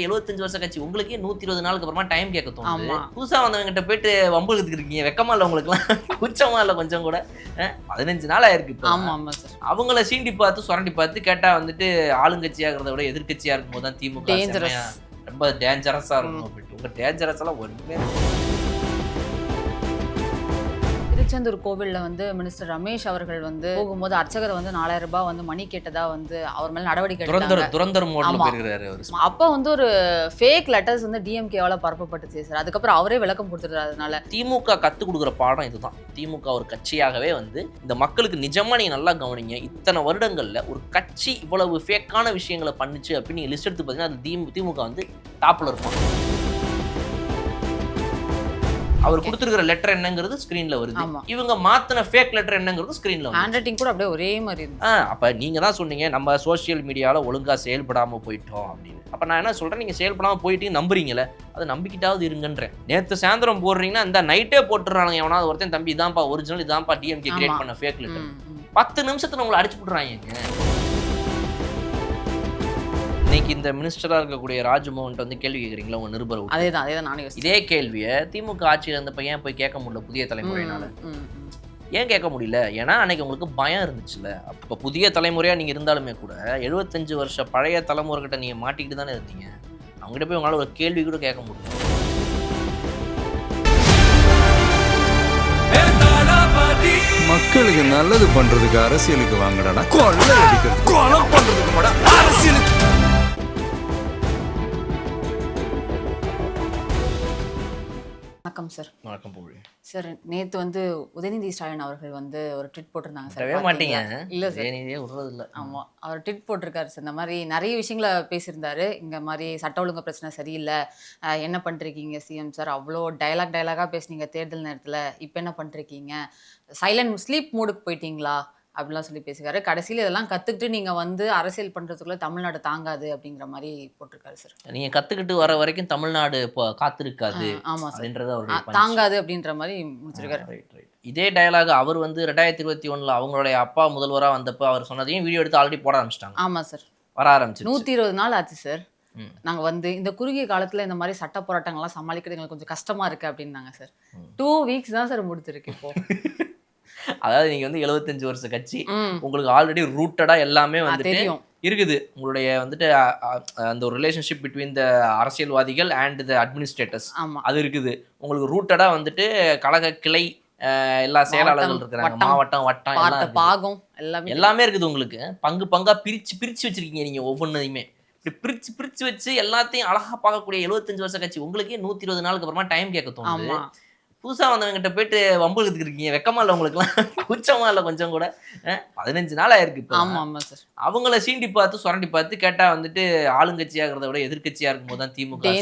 75 வருஷ கட்சி உங்களுக்கே 120 நாளுக்கு அப்புறமா டைம் கேட்க தோணுது. புதுசா வந்தவங்கிட்ட போயிட்டு வம்புழுத்துக்கு இருக்கீங்க. வெக்கமா இல்ல உங்களுக்குலாம்? கூச்சமா இல்ல கொஞ்சம் கூட? 15 நாள் ஆயிருக்கு இப்போ. அவங்கள சீண்டி பார்த்து சுரண்டி பார்த்து கேட்டா வந்துட்டு ஆளுங்கட்சியா இருக்கிறத விட எதிர்கட்சியா இருக்கும்போது தான் திமுக ரொம்ப டேஞ்சரஸா இருக்கும் அப்படின்ட்டு. உங்க டேஞ்சரஸ் எல்லாம் ஒண்ணுமே திருச்செந்தூர் கோவில்ல மினிஸ்டர் ரமேஷ் அவர்கள் போகும்போது அர்ச்சகர் 4000 ரூபாய் மணி கேட்டதா அவர் மேல நடவடிக்கை எடுத்தாங்க. துரந்தர் மோட்ல போயிருக்காரு அவரு. அப்ப ஒரு ஃபேக் லெட்டர்ஸ் டிஎம்கேவால பரப்பப்பட்டுச்சு சார். அதுக்கப்புறம் அவரே விளக்கம் கொடுத்துட்டாரு. அதனால திமுக கத்து கொடுக்குற பாடம் இதுதான். திமுக ஒரு கட்சியாகவே இந்த மக்களுக்கு நிஜமா நீங்க நல்லா கவனிங்க. இத்தனை வருடங்கள்ல ஒரு கட்சி இவ்வளவு ஃபேக்கான விஷயங்களை பண்ணுச்சு அப்படின்னு நீங்க லிஸ்ட் எடுத்து பாத்தீங்கன்னா அது திமுக டாப்ல இருக்கும். அவர் கொடுத்திருக்கிற லெட்டர் என்னங்கிறது ஸ்கிரீன்ல வருது. இவங்க மாத்தின ஃபேக் லெட்டர் என்னங்கிறது ஸ்கிரீன்ல வருது. ஹேண்ட் ரைட்டிங் கூட அப்படியே ஒரே மாதிரி இருக்கு. அப்ப நீங்க தான் சொன்னீங்க நம்ம சோஷியல் மீடியால ஒழுங்கா செயல்படாம போயிட்டோம் அப்படின்னு. அப்ப நான் என்ன சொல்றேன், நீங்க செயல்படாம போயிட்டீங்க நம்புறீங்களே, அதை நம்பிக்கிட்டாவது இருங்கன்றேன். நேத்து சாயந்தரம் போடுறீங்கன்னா இந்த நைட்டே போட்டுறாங்க. எவனாவது ஒருத்தன் தம்பி இதான்ப்பா ஒரிஜினல், இதான்ப்பா டிஎம்கே கிரியேட் பண்ண ஃபேக் லெட்டர். 10 நிமிஷத்துல உங்களை அடிச்சு போடுறாங்க. இன்னைக்கு இந்த மினிஸ்டரா இருக்கக்கூடிய ராஜ்மோகன் கேள்வி கேட்குறீங்களா உங்க நிருபர்? அதேதான் நானே இதே கேள்வியை திமுக ஆட்சியில் இருந்தப்ப ஏன் போய் கேட்க முடியல புதிய தலைமுறையினால? ஏன் கேட்க முடியல? ஏன்னா அன்னைக்கு உங்களுக்கு பயம் இருந்துச்சுல்ல. அப்போ புதிய தலைமுறையா நீங்க இருந்தாலுமே கூட 75 வருஷ பழைய தலைமுறை கிட்ட நீங்க மாட்டிக்கிட்டு தானே இருந்தீங்க. அவங்ககிட்ட போய் உங்களால ஒரு கேள்வி கூட கேட்க முடியல. மக்களுக்கு நல்லது பண்றதுக்கு அரசியலுக்கு வாங்கடா, கொள்ளை அடிக்கிறது கொலை பண்றதுக்கு கூட அரசியலுக்கு. வணக்கம் சார். வணக்கம் போய் சார். நேத்து உதயநிதி ஸ்டாலின் அவர்கள் ஒரு ட்வீட் போட்டிருந்தாங்க சார். மாட்டீங்க இல்ல சார், விடுறது இல்ல. ஆமா, அவர் ட்வீட் போட்டிருக்காரு சார். இந்த மாதிரி நிறைய விஷயங்களை பேசியிருந்தாரு. இங்க மாதிரி சட்ட ஒழுங்கு பிரச்சனை சரியில்லை, என்ன பண்ணிருக்கீங்க சிஎம் சார், அவ்வளோ டைலாகா பேசுனீங்க தேர்தல் நேரத்துல, இப்ப என்ன பண்ணிருக்கீங்க, சைலண்ட் ஸ்லீப் மோடுக்கு போயிட்டீங்களா அப்படிலாம் சொல்லி பேசுகிறாரு. கடைசியில் இதெல்லாம் கற்றுக்கிட்டு நீங்கள் அரசியல் பண்ணுறதுக்குள்ள தமிழ்நாடு தாங்காது அப்படிங்கிற மாதிரி போட்டிருக்காரு சார். நீங்கள் கற்றுக்கிட்டு வர வரைக்கும் தமிழ்நாடு இப்போ காத்திருக்காது. ஆமாம் சார், தாங்காது அப்படின்ற மாதிரி முடிச்சிருக்காரு. ரைட். இதே டயலாக் அவர் 2021 அவங்களுடைய அப்பா முதல்வராக வந்தப்போ அவர் சொன்னதையும் வீடியோ எடுத்து ஆல்ரெடி போட ஆரம்பிச்சிட்டாங்க. ஆமாம் சார், வர ஆரம்பிச்சு 120 நாள் ஆச்சு சார். நாங்கள் இந்த குறுகிய காலத்தில் இந்த மாதிரி சட்ட போராட்டங்கள்லாம் சமாளிக்கிறது எங்களுக்கு கொஞ்சம் கஷ்டமாக இருக்குது அப்படின்னாங்க சார். 2 வீக்ஸ் தான் சார் முடிச்சிருக்கு இப்போ. அதாவது நீங்க 75 வருஷ கட்சி, உங்களுக்கு ஆல்ரெடி ரூட்டடா எல்லாமே இருக்குது. உங்களுடைய அந்த ஒரு ரிலேஷன்ஷிப் பிட்வீன் த அரசியல்வாதிகள் அண்ட் த அட்மினிஸ்ட்ரேட்டர்ஸ் அது இருக்குது. உங்களுக்கு ரூட்டடா கழக கிளை எல்லா செயலாளர்கள் இருக்கிறாங்க, மாவட்டம் வட்டம் பாகம் எல்லாமே இருக்குது. உங்களுக்கு பங்கா பிரிச்சு வச்சிருக்கீங்க. நீங்க ஒவ்வொன்றையுமே பிரிச்சு வச்சு எல்லாத்தையும் அழகா பார்க்கக்கூடிய 75 வருஷ கட்சி உங்களுக்கே 120 நாளுக்கு அப்புறமா டைம் கேட்க தோணுது. புதுசா வந்தவங்கிட்ட போயிட்டு வம்புழுத்துக்கு இருக்கீங்க. வெக்கமா இல்ல உங்களுக்குலாம்? கூச்சமா இல்ல கொஞ்சம் கூட? 15 நாள் ஆயிருக்கு இப்போ. அவங்கள சீண்டி பார்த்து சுரண்டி பார்த்து கேட்டா ஆளுங்கட்சியா இருக்கிறத விட எதிர்கட்சியா இருக்கும்போது தான் திமுக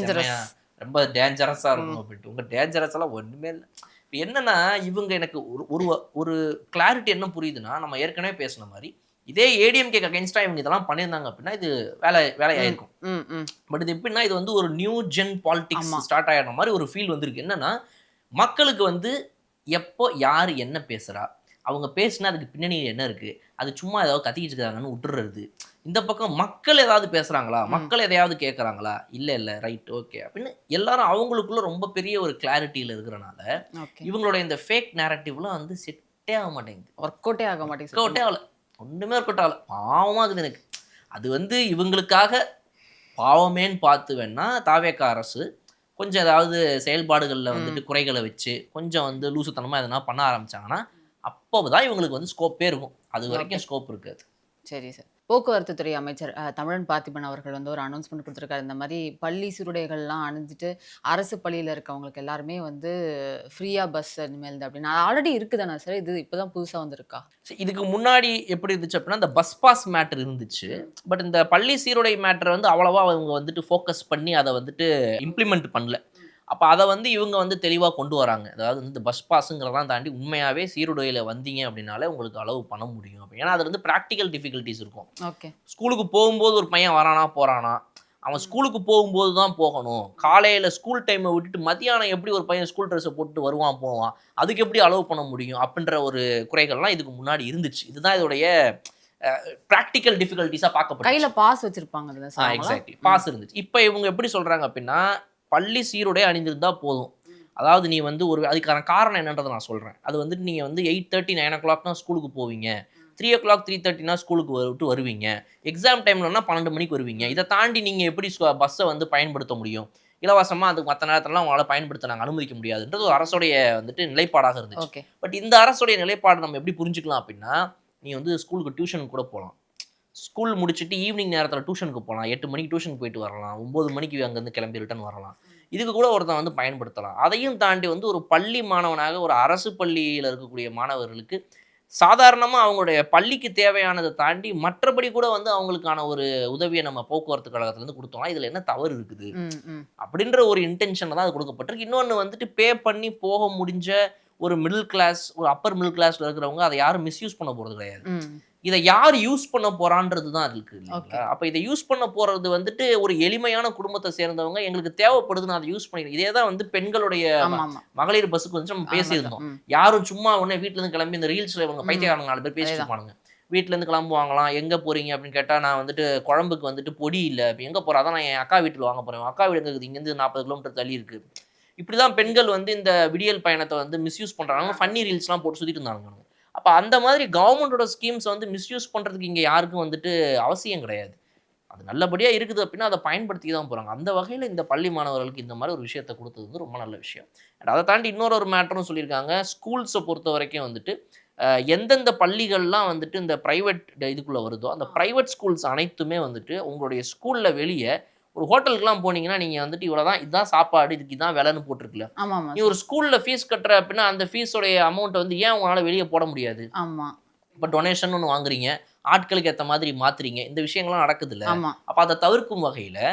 ரொம்ப டேஞ்சரஸா இருக்கும் அப்படின்ட்டு. உங்க டேஞ்சரஸ் எல்லாம் ஒண்ணுமே இல்லை. இப்போ என்னன்னா இவங்க எனக்கு ஒரு கிளாரிட்டி என்ன புரியுதுன்னா, நம்ம ஏற்கனவே பேசின மாதிரி இதே ஏடிஎம்கே அகைன்ஸ்டா இவங்க இதெல்லாம் பண்ணியிருந்தாங்க அப்படின்னா இது வேலையாயிருக்கும். பட் இது எப்படின்னா இது ஒரு நியூ ஜென் பாலிடிக்ஸ் ஸ்டார்ட் ஆகிற மாதிரி ஒரு ஃபீல் வந்திருக்கு. என்னன்னா மக்களுக்கு எப்போ யார் என்ன பேசுகிறா, அவங்க பேசுனா அதுக்கு பின்னணி என்ன இருக்குது, அது சும்மா ஏதாவது கத்திக்கிட்டு இருக்காங்கன்னு விட்டுறது. இந்த பக்கம் மக்கள் ஏதாவது பேசுகிறாங்களா, மக்கள் எதையாவது கேட்குறாங்களா, இல்லை ரைட் ஓகே அப்படின்னு எல்லாரும் அவங்களுக்குள்ள ரொம்ப பெரிய ஒரு கிளாரிட்டியில் இருக்கிறனால இவங்களோட இந்த ஃபேக் நேரட்டிவ்லாம் செட்டே ஆக மாட்டேங்குது. ஒர்க் அவுட்டே ஆக ஆகலை. ஒன்றுமே ஒர்க் அவுட் ஆகலை. பாவமாக இருக்குது எனக்கு. அது இவங்களுக்காக பாவமேன்னு பார்த்து வேணா தாவேக்கா அரசு கொஞ்சம் ஏதாவது செயல்பாடுகளில் குறைகளை வச்சு கொஞ்சம் லூசுத்தனமாக எதனா பண்ண ஆரம்பிச்சாங்கன்னா அப்போதான் இவங்களுக்கு ஸ்கோப்பே இருக்கும். அது வரைக்கும் ஸ்கோப் இருக்காது. சரி சார். போக்குவரத்து துறை அமைச்சர் தமிழன் பார்த்திபன் அவர்கள் ஒரு அனௌன்ஸ்மெண்ட் கொடுத்துருக்காரு. இந்த மாதிரி பள்ளி சீருடைகள்லாம் அணிஞ்சிட்டு அரசு பள்ளியில் இருக்கவங்களுக்கு எல்லாருமே ஃப்ரீயாக பஸ் இனிமேல் அப்படின்னு ஆல்ரெடி இருக்குதானே சார்? இது இப்போதான் புதுசாக வந்திருக்கா? இதுக்கு முன்னாடி எப்படி இருந்துச்சு அப்படின்னா இந்த பஸ் பாஸ் மேட்டர் இருந்துச்சு. பட் இந்த பள்ளி சீருடை மேட்டரை அவ்வளவா அவங்க ஃபோக்கஸ் பண்ணி அதை இம்ப்ளிமெண்ட் பண்ணல. அப்போ அதை இவங்க தெளிவாக கொண்டு வராங்க. அதாவது இந்த பஸ் பாஸுங்கிறதான் தாண்டி உண்மையாகவே சீருடையில் வந்தீங்க அப்படின்னாலே உங்களுக்கு அளவு பண்ண முடியும். ஏன்னா அது ப்ராக்டிக்கல் டிஃபிகல்ட்டிஸ் இருக்கும். ஓகே, ஸ்கூலுக்கு போகும்போது ஒரு பையன் வரானா போகிறானா, அவன் ஸ்கூலுக்கு போகும்போது தான் போகணும். காலையில் ஸ்கூல் டைமை விட்டுட்டு மத்தியானம் எப்படி ஒரு பையன் ஸ்கூல் ட்ரெஸ்ஸை போட்டு வருவான் போவான், அதுக்கு எப்படி அளவு பண்ண முடியும் அப்படின்ற ஒரு குறைகள்லாம் இதுக்கு முன்னாடி இருந்துச்சு. இதுதான் இதோடைய ப்ராக்டிக்கல் டிஃபிகல்ட்டிஸா பார்க்கப்படும். கையில பாஸ் வச்சிருப்பாங்க. எக்ஸாக்ட்லி, பாஸ் இருந்துச்சு. இப்போ இவங்க எப்படி சொல்றாங்க அப்படின்னா, பள்ளி சீருடை அணிந்திருந்தா போதும். அதாவது நீ வந்து அதுக்கான காரணம் என்னன்றதை நான் சொல்றேன். அது வந்துட்டு நீங்க வந்து 8:30 9 o'clock ஸ்கூலுக்கு போவீங்க, 3 o'clock 3:30 ஸ்கூலுக்கு விட்டு வருவீங்க, எக்ஸாம் டைம்லன்னா 12 மணிக்கு வருவீங்க. இதை தாண்டி நீங்க எப்படி பஸ்ஸை வந்து பயன்படுத்த முடியும்? இலவசமா அதுக்கு மற்ற நேரத்துலலாம் அவங்களால பயன்படுத்த நாங்கள் அனுமதிக்க முடியாதுன்றது ஒரு அரசுடைய வந்துட்டு நிலைப்பாடாக இருந்துச்சு. பட் இந்த அரசுடைய நிலைப்பாடு நம்ம எப்படி புரிஞ்சுக்கலாம் அப்படின்னா, நீ வந்து ஸ்கூலுக்கு டியூஷனுக்கு கூட போகலாம், ஸ்கூல் முடிச்சுட்டு ஈவினிங் நேரத்தில் டியூஷனுக்கு போகலாம், 8 மணிக்கு டியூஷனுக்கு போயிட்டு வரலாம், 9 மணிக்கு அங்கேருந்து கிளம்பி ரிட்டர்ன் வரலாம். இதுக்கு கூட ஒருத்தன் வந்து பயன்படுத்தலாம். அதையும் தாண்டி வந்து ஒரு பள்ளி மாணவனாக ஒரு அரசு பள்ளியில் இருக்கக்கூடிய மாணவர்களுக்கு சாதாரணமாக அவங்களுடைய பள்ளிக்கு தேவையானதை தாண்டி மற்றபடி கூட வந்து அவங்களுக்கான ஒரு உதவியை நம்ம போக்குவரத்து கழகத்துலேருந்து கொடுத்தோம்னா இதில் என்ன தவறு இருக்குது அப்படின்ற ஒரு இன்டென்ஷனில் தான் அது கொடுக்கப்பட்டிருக்கு. இன்னொன்று வந்துட்டு பே பண்ணி போக முடிஞ்ச ஒரு மிடில் கிளாஸ், ஒரு அப்பர் மிடில் கிளாஸில் இருக்கிறவங்க அதை யாரும் மிஸ்யூஸ் பண்ண போகிறது கிடையாது. இதை யார் யூஸ் பண்ண போறான்றது தான் இருக்கு இல்லைங்களா? அப்போ இதை யூஸ் பண்ண போறது வந்துட்டு ஒரு எளிமையான குடும்பத்தை சேர்ந்தவங்க எங்களுக்கு தேவைப்படுதுன்னு அதை யூஸ் பண்ணிக்கிறேன். இதே தான் வந்து பெண்களுடைய மகளிர் பஸ்ஸுக்கு வந்து நம்ம பேசியிருந்தோம். யாரும் சும்மா உடனே வீட்டுல இருந்து கிளம்பி இந்த ரீல்ஸ்ல இவங்க பைத்தியக்காரங்க 4 பேர் பேசிட்டு இருப்பானுங்க. வீட்டுல இருந்து கிளம்புவாங்களாம், எங்க போறீங்க அப்படின்னு கேட்டா நான் வந்துட்டு குழம்புக்கு வந்துட்டு பொடி இல்லை, எங்க போறா தான் நான் என் அக்கா வீட்டுல வாங்க போறேன், அக்கா வீடு இருக்குது இங்கேருந்து 40 கிலோமீட்டர் தள்ளி இருக்கு. இப்படிதான் பெண்கள் வந்து இந்த விடியல் பயணத்தை வந்து மிஸ்யூஸ் பண்றாங்க. ஃபன்னி ரீல்ஸ்லாம் போட்டு சுத்திட்டு இருந்தாங்க. அப்போ அந்த மாதிரி கவர்மெண்டோட ஸ்கீம்ஸ் வந்து மிஸ்யூஸ் பண்ணுறதுக்கு இங்கே யாருக்கும் வந்துட்டு அவசியம் கிடையாது. அது நல்லபடியாக இருக்குது அப்படின்னா அதை பயன்படுத்தி தான் போகிறாங்க. அந்த வகையில் இந்த பள்ளி மாணவர்களுக்கு இந்த மாதிரி ஒரு விஷயத்தை கொடுத்தது வந்து ரொம்ப நல்ல விஷயம். அதை தாண்டி இன்னொரு மேட்டரும் சொல்லியிருக்காங்க. ஸ்கூல்ஸை பொறுத்த வரைக்கும் வந்துட்டு எந்தெந்த பள்ளிகள்லாம் வந்துட்டு இந்த ப்ரைவேட் இதுக்குள்ளே வருதோ அந்த ப்ரைவேட் ஸ்கூல்ஸ் அனைத்துமே வந்துட்டு உங்களுடைய ஸ்கூலில் வெளியே ஒரு ஹோட்டலுக்குலாம் போனீங்கன்னா நீங்கள் வந்துட்டு இவ்வளோதான், இதுதான் சாப்பாடு, இதுக்கு இதான் விலைன்னு போட்டிருக்கல. நீ ஒரு ஸ்கூலில் ஃபீஸ் கட்டுற அப்படின்னா அந்த ஃபீஸோடைய அமௌண்ட்டை வந்து ஏன் உங்களால் வெளியே போட முடியாது? இப்போ டொனேஷன் ஒன்று வாங்குறீங்க, ஆட்களுக்கு ஏற்ற மாதிரி மாற்றுறீங்க, இந்த விஷயங்கள்லாம் நடக்குது இல்லை? அப்போ அதை தவிர்க்கும் வகையில்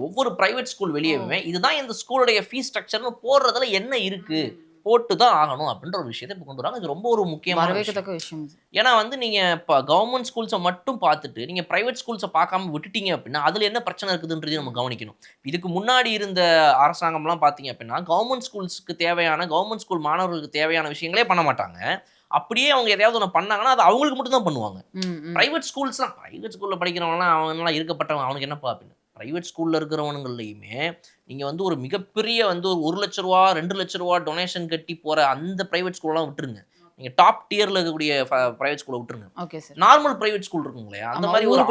ஒவ்வொரு ப்ரைவேட் ஸ்கூல் வெளியேவுமே இதுதான் இந்த ஸ்கூலுடைய ஃபீஸ் ஸ்ட்ரக்சர்னு போடுறதுல என்ன இருக்குது, போட்டு தான் ஆகணும் அப்படின்ற ஒரு விஷயத்தை இப்போ கொண்டு வராங்க. இது ரொம்ப ஒரு முக்கியமான விஷயம். ஏன்னா வந்து நீங்கள் இப்போ கவர்மெண்ட் ஸ்கூல்ஸை மட்டும் பார்த்துட்டு நீங்கள் ப்ரைவேட் ஸ்கூல்ஸை பார்க்காம விட்டுட்டீங்க அப்படின்னா அதில் என்ன பிரச்சனை இருக்குதுன்றதையும் நம்ம கவனிக்கணும். இதுக்கு முன்னாடி இருந்த அரசாங்கம்லாம் பார்த்தீங்க அப்படின்னா கவர்மெண்ட் ஸ்கூல்ஸுக்கு தேவையான கவர்மெண்ட் ஸ்கூல் மாணவர்களுக்கு தேவையான விஷயங்களே பண்ண மாட்டாங்க. அப்படியே அவங்க எதையாவது ஒன்று பண்ணாங்கன்னா அது அவங்களுக்கு மட்டும் தான் பண்ணுவாங்க. ப்ரைவேட் ஸ்கூலில் படிக்கிறவங்கலாம் அவங்களாம் இருக்கப்பட்டவங்க, அவனுக்கு என்னப்பா அப்படின்னு. ப்ரைவேட் ஸ்கூலில் இருக்கிறவனுங்கள்லையுமே நீங்கள் வந்து ஒரு மிகப்பெரிய வந்து ஒரு 1 லட்ச ரூபா 2 லட்ச ரூபா டொனேஷன் கட்டி போகிற அந்த ப்ரைவேட் ஸ்கூலெலாம் விட்டுருங்க. நீங்கள் டாப் டியரில் இருக்கக்கூடிய ப்ரைவேட் ஸ்கூலை விட்டுருங்க. நார்மல் ப்ரைவேட் ஸ்கூல் இருக்குங்களே அந்த மாதிரி ஒரு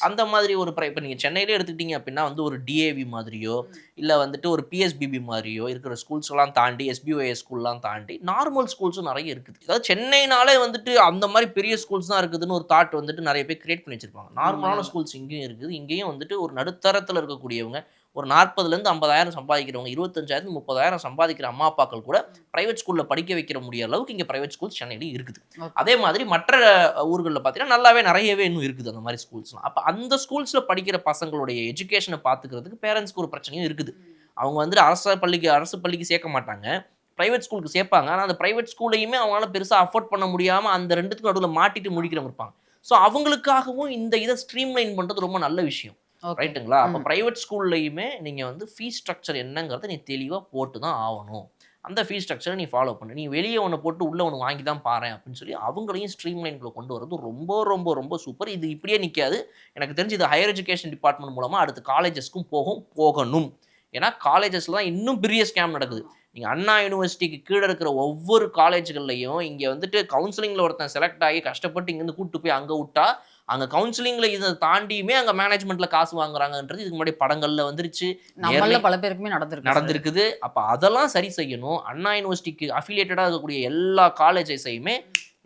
அந்த மாதிரி ஒரு இப்போ நீங்கள் சென்னையிலே எடுத்துக்கிட்டீங்க அப்படின்னா வந்து ஒரு டிஏவி மாதிரியோ இல்லை வந்துட்டு ஒரு பிஎஸ்பிபி மாதிரியோ இருக்கிற ஸ்கூல்ஸ்லாம் தாண்டி எஸ்பிஓஎஸ் ஸ்கூல்லாம் தாண்டி நார்மல் ஸ்கூல்ஸும் நிறைய இருக்குது. அதாவது சென்னைனாலே வந்துட்டு அந்த மாதிரி பெரிய ஸ்கூல்ஸ் தான் இருக்குதுன்னு ஒரு தாட் வந்துட்டு நிறைய பேர் கிரியேட் பண்ணி வச்சிருப்பாங்க. நார்மலான ஸ்கூல்ஸ் இங்கேயும் இருக்குது. இங்கேயும் வந்துட்டு ஒரு நடுத்தரத்தில் இருக்கக்கூடியவங்க ஒரு 40,000 50,000 சம்பாதிக்கிறவங்க 25,000 30,000 சம்பாதிக்கிற அம்மா அப்பாக்கள் கூட பிரைவேட் ஸ்கூலில் படிக்க வைக்கிற முடிய அளவுக்கு இங்கே பிரைவேட் ஸ்கூல்ஸ் சென்னையிலும் இருக்குது. அதே மாதிரி மற்ற ஊர்களில் பார்த்தீங்கன்னா நல்லாவே நிறையவே இன்னும் இருக்குது அந்த மாதிரி ஸ்கூல்ஸ்லாம். அப்போ அந்த ஸ்கூல்ஸில் படிக்கிற பசங்களுடைய எஜுகேஷனை பார்த்துக்கிறதுக்கு பேரண்ட்ஸ்க்கு ஒரு பிரச்சனையும் இருக்குது. அவங்க வந்துட்டு அரசு பள்ளிக்கு சேர்க்க மாட்டாங்க, ப்ரைவேட் ஸ்கூலுக்கு சேர்ப்பாங்க. ஆனால் அந்த ப்ரைவேட் ஸ்கூல்லையுமே அவங்களால பெருசாக அஃபோர்ட் பண்ண முடியாமல் அந்த ரெண்டுத்துக்கும் நடுவில் மாட்டிட்டு முடிக்கிறவங்க இருப்பாங்க. ஸோ அவங்களுக்காகவும் இந்த இதை ஸ்ட்ரீம்லைன் பண்ணுறது ரொம்ப நல்ல விஷயம், ரைட்டுங்களா? அப்போ ப்ரைவேட் ஸ்கூல்லையுமே நீங்கள் வந்து ஃபீஸ் ஸ்ட்ரக்சர் என்னங்கிறத நீ தெளிவாக போட்டு தான் ஆகணும். அந்த ஃபீஸ் ஸ்ட்ரக்சரை நீ ஃபாலோ பண்ணு. நீ வெளியே ஒன்று போட்டு உள்ளே ஒன்று வாங்கி தான் பாரு அப்படின்னு சொல்லி அவங்களையும் ஸ்ட்ரீம்லைனுக்குள்ள கொண்டு வரது ரொம்ப ரொம்ப ரொம்ப சூப்பர். இது இப்படியே நிற்காது. எனக்கு தெரிஞ்சு இது ஹையர் எஜுகேஷன் டிபார்ட்மெண்ட் மூலமாக அடுத்து காலேஜஸ்க்கும் போகணும். ஏன்னா காலேஜஸில் தான் இன்னும் பெரிய ஸ்கேம் நடக்குது. நீங்கள் அண்ணா யூனிவர்சிட்டிக்கு கீழே இருக்கிற ஒவ்வொரு காலேஜ்கள்லையும் இங்கே வந்துட்டு கவுன்சிலிங்கில் ஒருத்தன் செலக்ட் ஆகி கஷ்டப்பட்டு இங்கேருந்து கூப்பிட்டு போய் அங்கே விட்டா அங்கே கவுன்சிலிங்கில் இதை தாண்டியுமே அங்கே மேனேஜ்மெண்ட்டில் காசு வாங்குறாங்கன்றது இதுக்கு முன்னாடி படங்களில் வந்துருச்சு, பல பேருக்குமே நடந்திருக்குது. அப்போ அதெல்லாம் சரி செய்யணும். அண்ணா யூனிவர்சிட்டிக்கு அஃபிலியேட்டடாக இருக்கக்கூடிய எல்லா காலேஜஸையுமே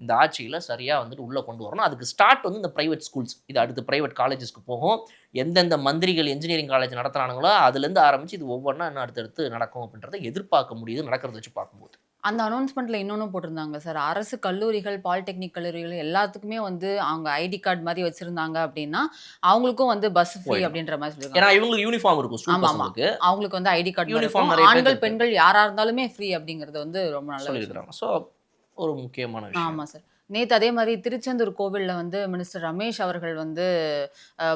இந்த ஆட்சியில் சரியாக வந்துட்டு உள்ளே கொண்டு வரணும். அதுக்கு ஸ்டார்ட் வந்து இந்த ப்ரைவேட் ஸ்கூல்ஸ், இது அடுத்து ப்ரைவேட் காலேஜஸ்க்கு போகும். எந்தெந்த மந்திரிகள் இன்ஜினியரிங் காலேஜ் நடத்துகிறானுங்களோ அதுலேருந்து ஆரம்பித்து இது ஒவ்வொன்றா இன்னும் அடுத்தடுத்து நடக்கும் அப்படின்றத எதிர்பார்க்க முடியுது நடக்கிறத வச்சு பார்க்கும்போது. அந்த அனௌன்ஸ்மெண்ட்ல இன்னொன்னு போட்டிருந்தாங்க சார், அரசு கல்லூரிகள் பாலிடெக்னிக் கல்லூரிகள் எல்லாத்துக்குமே வந்து அவங்க ஐடி கார்டு மாதிரி வச்சிருந்தாங்க அப்படின்னா அவங்களுக்கும் வந்து பஸ் ஃப்ரீ அப்படின்ற மாதிரி சொல்லிருக்காங்க. ஏன்னா இவங்களுக்கு யூனிஃபார்ம் இருக்கும், அவங்களுக்கு வந்து ஐடி கார்டு யூனிஃபார்ம், ஆண்கள் பெண்கள் யாரா இருந்தாலுமே ஃப்ரீ அப்படிங்கறது வந்து ரொம்ப நல்லா சொல்லிருக்காங்க. ஸோ ஒரு முக்கியமான விஷயம். ஆமா சார். நேத்து அதே மாதிரி திருச்செந்தூர் கோவில்ல வந்து மினிஸ்டர் ரமேஷ் அவர்கள் வந்து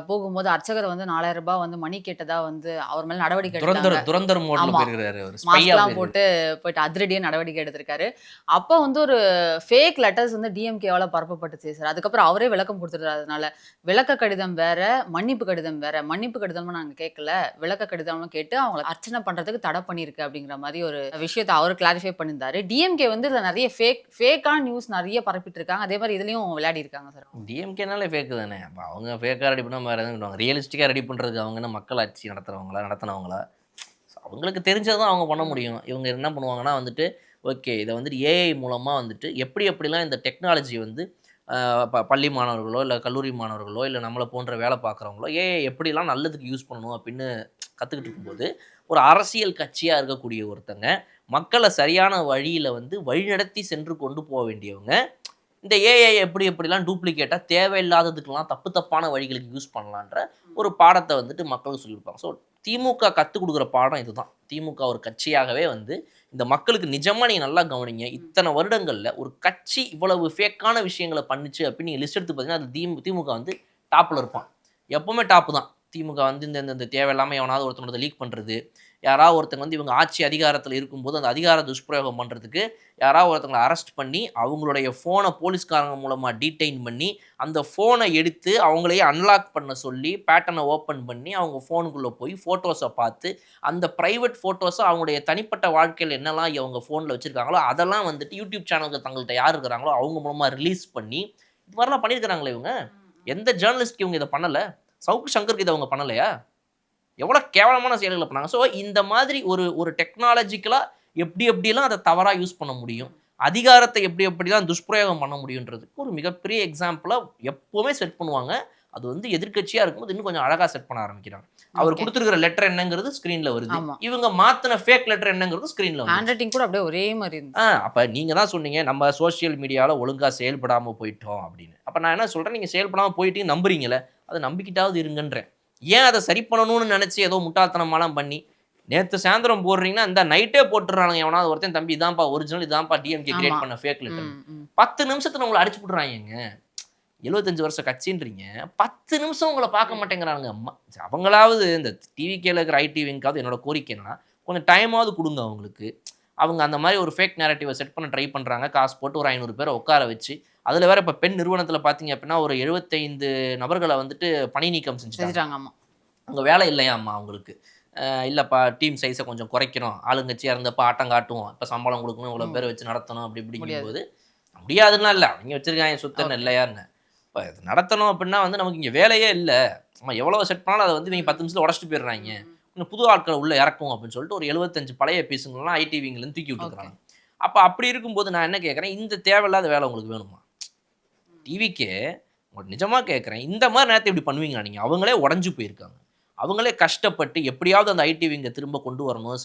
போகும்போது அர்ச்சகர் வந்து 4000 ரூபாய் வந்து மணி கேட்டதா வந்து அவர் மேல நடவடிக்கை எடுத்தாங்க. துரந்தர் மோட்ல ஆமா. போயிருக்காரு அவர், ஸ்பையா மாஸ்க்லாம் போயிருக்காரு. போட்டு போயிட்டு அதிரடியா நடவடிக்கை எடுத்திருக்காரு. அப்ப வந்து ஒரு ஃபேக் லெட்டர்ஸ் வந்து டிஎம்கேவால பரப்பப்பட்டுச்சு சார். அதுக்கப்புறம் அவரே விளக்கம் கொடுத்துட்டாரு. அதனால விளக்க கடிதம் வேற, மன்னிப்பு கடிதம் வேற. மன்னிப்பு கடிதம்னு நாங்க கேட்கல, விளக்க கடிதம்னு கேட்டு அவங்கள அர்ச்சனை பண்றதுக்கு தடை பண்ணிருக்கு அப்படிங்கிற மாதிரி ஒரு விஷயத்தை அவர் கிளாரிஃபை பண்ணியிருந்தாரு. டிஎம்கே வந்து இதுல நிறைய ஃபேக்கான நியூஸ் நிறைய பரப்பிட்டு இருக்காங்க. அதே மாதிரி இதுலயும் விளையாடி இருக்காங்க சார். டிஎம்கேனாலே ஃபேக்கு தானே. அப்போ அவங்க ஃபேக்காக ரெடி பண்ணால் வேறு எதுவும் பண்ணுவாங்க. ரியலிஸ்டிக்காக ரெடி பண்ணுறதுக்கு அவங்க என்ன மக்கள் ஆட்சி நடத்தினவங்களா. ஸோ அவங்களுக்கு தெரிஞ்சதான் அவங்க பண்ண முடியும். இவங்க என்ன பண்ணுவாங்கன்னா வந்துட்டு, ஓகே இதை வந்துட்டு ஏஐ மூலமாக வந்துட்டு எப்படிலாம் இந்த டெக்னாலஜி வந்து பள்ளி மாணவர்களோ இல்லை கல்லூரி மாணவர்களோ இல்லை நம்மளை போன்ற வேலை பார்க்குறவங்களோ ஏஐ எப்படிலாம் நல்லதுக்கு யூஸ் பண்ணணும் அப்படின்னு கற்றுக்கிட்டு இருக்கும்போது, ஒரு அரசியல் கட்சியாக இருக்கக்கூடிய ஒருத்தங்க மக்களை சரியான வழியில் வந்து வழிநடத்தி சென்று கொண்டு போக வேண்டியவங்க இந்த ஏஐ எப்படிலாம் டூப்ளிகேட்டாக தேவையில்லாததுக்கெல்லாம் தப்பான வழிகளுக்கு யூஸ் பண்ணலான்ற ஒரு பாடத்தை வந்துட்டு மக்களுக்கு சொல்லியிருப்பாங்க. ஸோ திமுக கற்றுக் கொடுக்குற பாடம் இதுதான். திமுக ஒரு கட்சியாகவே வந்து இந்த மக்களுக்கு நிஜமாக நீங்கள் நல்லா கவனிங்க, இத்தனை வருடங்களில் ஒரு கட்சி இவ்வளவு ஃபேக்கான விஷயங்களை பண்ணிச்சு அப்படின்னு நீங்கள் லிஸ்ட் எடுத்து பார்த்தீங்கன்னா அது திமுக வந்து டாப்பில் இருப்பான். எப்போவுமே டாப்பு தான். திமுக வந்து இந்த தேவையில்லாமல் எவனாவது ஒருத்தனோட லீக் பண்ணுறது, யாராவது ஒருத்தங்க வந்து இவங்க ஆட்சி அதிகாரத்தில் இருக்கும்போது அந்த அதிகார துஷ்பிரயோகம் பண்ணுறதுக்கு யாராவது ஒருத்தங்களை அரெஸ்ட் பண்ணி அவங்களுடைய ஃபோனை போலீஸ்காரங்க மூலமாக டீடைன் பண்ணி அந்த ஃபோனை எடுத்து அவங்களையே அன்லாக் பண்ண சொல்லி பேட்டர்னை ஓப்பன் பண்ணி அவங்க ஃபோனுக்குள்ளே போய் ஃபோட்டோஸை பார்த்து அந்த ப்ரைவேட் ஃபோட்டோஸை அவங்களுடைய தனிப்பட்ட வாழ்க்கையில் என்னெல்லாம் இவங்க ஃபோனில் வச்சுருக்காங்களோ அதெல்லாம் வந்துட்டு யூடியூப் சேனலுக்கு தங்கள்கிட்ட யார் இருக்கிறாங்களோ அவங்க மூலமாக ரிலீஸ் பண்ணி இது மாதிரிலாம் பண்ணியிருக்கிறாங்களே இவங்க. எந்த ஜேர்னலிஸ்ட்க்கு இவங்க இதை பண்ணலை? சவுக்கு சங்கருக்கு இதை அவங்க பண்ணலையா? எவ்வளோ கேவலமான செயல்களை பண்ணாங்க. ஸோ இந்த மாதிரி ஒரு டெக்னாலஜிக்கலாக எப்படிலாம் அதை தவறாக யூஸ் பண்ண முடியும், அதிகாரத்தை எப்படிலாம் துஷ்பிரயோகம் பண்ண முடியுன்றதுக்கு ஒரு மிகப்பெரிய எக்ஸாம்பிளாக எப்போவுமே செட் பண்ணுவாங்க. அது வந்து எதிர்கட்சியாக இருக்கும்போது இன்னும் கொஞ்சம் அழகாக செட் பண்ண ஆரம்பிக்கிறாங்க. அவர் கொடுத்துருக்கிற லெட்டர் என்னங்கிறது ஸ்க்ரீனில் வருது, இவங்க மாற்றின ஃபேக் லெட்டர் என்னங்கிறது ஸ்க்ரீனில் வருது. ஹேண்ட் ரைட்டிங் கூட அப்படியே ஒரே மாதிரி இருந்து. அப்போ நீங்கள் தான் சொன்னீங்க நம்ம சோஷியல் மீடியாவில் ஒழுங்காக செயல்படாமல் போயிட்டோம் அப்படின்னு. அப்போ நான் என்ன சொல்கிறேன், நீங்கள் செயல்படாமல் போயிட்டு நம்புறீங்களே அதை நம்பிக்கிட்டாவது இருங்கன்றேன். ஏன் அதை சரி பண்ணணும்னு நினச்சி ஏதோ முட்டாள்தனமாலாம் பண்ணி நேற்று சாயந்தரம் போடுறீங்கன்னா இந்த நைட்டே போட்டுறாங்க. எவனாவது ஒருத்தன் தம்பி இதான்ப்பா ஒரிஜினல், இதான்ப்பா டிஎம்கே கிரியேட் பண்ண ஃபேக் லெட்டர். 10 நிமிஷத்துல உங்களை அடிச்சு போட்டுறாங்க. 75 வருஷம் கட்சின்றீங்க, 10 நிமிஷம் உங்களை பார்க்க மாட்டேங்கிறாங்க. அவங்களாவது இந்த டிவிகேல இருக்கிற ஐடி விங்காவது என்னோட கோரிக்கை என்னன்னா கொஞ்சம் டைமாவது கொடுங்க அவங்களுக்கு. அவங்க அந்த மாதிரி ஒரு ஃபேக் நேரட்டிவை செட் பண்ண ட்ரை பண்ணுறாங்க. காசு போட்டு ஒரு 500 பேரை உட்கார வச்சு, அதில் வேற இப்போ பெண் நிறுவனத்தில் பார்த்தீங்க அப்படின்னா ஒரு 75 நபர்களை வந்துட்டு பணி நீக்கம் செஞ்சுட்டாங்க. அங்கே வேலை இல்லையாம்மா அவங்களுக்கு. இல்லைப்பா டீம் சைஸை கொஞ்சம் குறைக்கணும், ஆளுங்கட்சியாக இருந்தப்போ ஆட்டம் காட்டுவோம், இப்போ சம்பளம் கொடுக்கணும், இவ்வளோ பேர் வச்சு நடத்தணும் அப்படிங்கும்போது முடியாதுன்னா இல்லை அவங்க வச்சுருக்காங்க சுத்தன்னு இல்லையான்னு. இப்போ இது நடத்தணும் அப்படின்னா வந்து நமக்கு இங்கே வேலையே இல்லை, நம்ம எவ்வளோ செட் பண்ணாலும் அதை வந்து இவங்க 10 நிமிஷத்தில் உடச்சிட்டு போயிடுறாங்க. இன்னும் புது ஆட்களை உள்ளே இறக்கும் அப்படின்னு சொல்லிட்டு ஒரு 75 பழைய பீஸுங்கள்லாம் ஐடிவிங்கலேருந்து தூக்கி விட்டுருக்காங்க. அப்போ அப்படி இருக்கும்போது நான் என்ன கேட்குறேன், இந்த தேவையில்லாத வேலை உங்களுக்கு வேணுமா? டிவிக்கே உங்களுக்கு நிஜமாக கேட்குறேன், இந்த மாதிரி நேரத்தை இப்படி பண்ணுவீங்களா நீங்கள்? அவங்களே உடஞ்சி போயிருக்காங்க, அவங்களே கஷ்டப்பட்டு எப்படியாவது அந்த ஐடிவிங்க திரும்ப கொண்டு வரணும்,